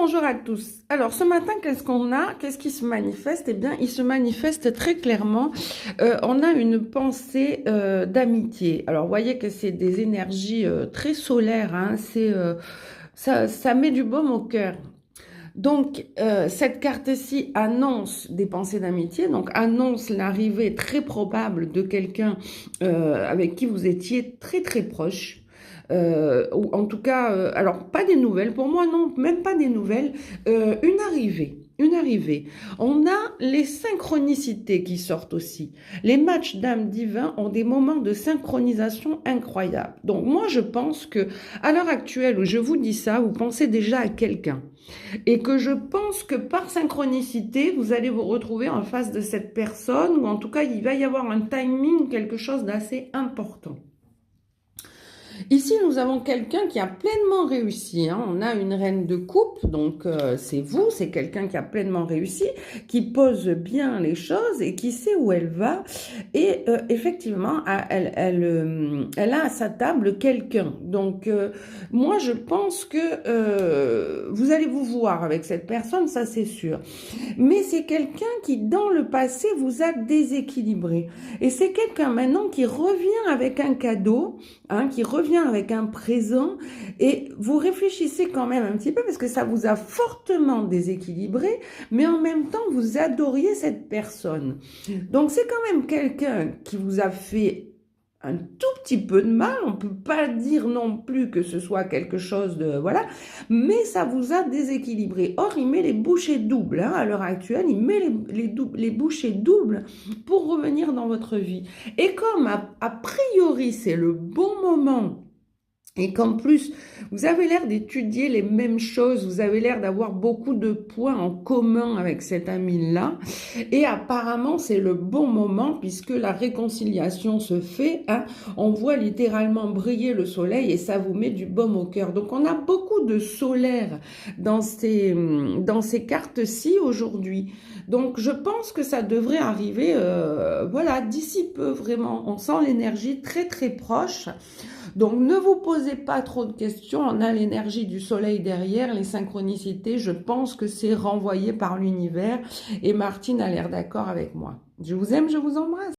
bonjour à tous. Alors ce matin, qu'est-ce qu'on a? Qu'est-ce qui se manifeste? Eh bien, il se manifeste très clairement. On a une pensée d'amitié. Alors, vous voyez que c'est des énergies très solaires. Hein, ça met du baume au cœur. Donc, cette carte-ci annonce des pensées d'amitié, donc annonce l'arrivée très probable de quelqu'un avec qui vous étiez très très proche. Ou en tout cas, alors pas des nouvelles, pour moi non, même pas des nouvelles, une arrivée. Une arrivée. On a les synchronicités qui sortent aussi. Les matchs d'âme divin ont des moments de synchronisation incroyables. Donc moi je pense que à l'heure actuelle où je vous dis ça, vous pensez déjà à quelqu'un. Et que je pense que par synchronicité, vous allez vous retrouver en face de cette personne, ou en tout cas il va y avoir un timing, quelque chose d'assez important. Ici, nous avons quelqu'un qui a pleinement réussi. Hein. On a une reine de coupe, donc c'est vous, c'est quelqu'un qui a pleinement réussi, qui pose bien les choses et qui sait où elle va. Et effectivement, elle a à sa table quelqu'un. Donc, moi, je pense que vous allez vous voir avec cette personne, ça c'est sûr. Mais c'est quelqu'un qui, dans le passé, vous a déséquilibré. Et c'est quelqu'un maintenant qui revient avec un cadeau, hein, qui revient avec un présent, et vous réfléchissez quand même un petit peu parce que ça vous a fortement déséquilibré, mais en même temps vous adoriez cette personne. Donc c'est quand même quelqu'un qui vous a fait un tout petit peu de mal, on peut pas dire non plus que ce soit quelque chose de, voilà, mais ça vous a déséquilibré. Or, il met les bouchées doubles, hein, à l'heure actuelle, il met les bouchées doubles pour revenir dans votre vie. Et comme a priori c'est le bon moment, et qu'en plus, vous avez l'air d'étudier les mêmes choses, vous avez l'air d'avoir beaucoup de points en commun avec cet ami-là, et apparemment c'est le bon moment puisque la réconciliation se fait, hein, on voit littéralement briller le soleil et ça vous met du baume au cœur. Donc on a beaucoup de solaire dans ces cartes-ci aujourd'hui. Donc je pense que ça devrait arriver, voilà, d'ici peu vraiment, on sent l'énergie très très proche. Donc, ne vous posez pas trop de questions. On a l'énergie du soleil derrière, les synchronicités. Je pense que c'est renvoyé par l'univers. Et Martine a l'air d'accord avec moi. Je vous aime, je vous embrasse.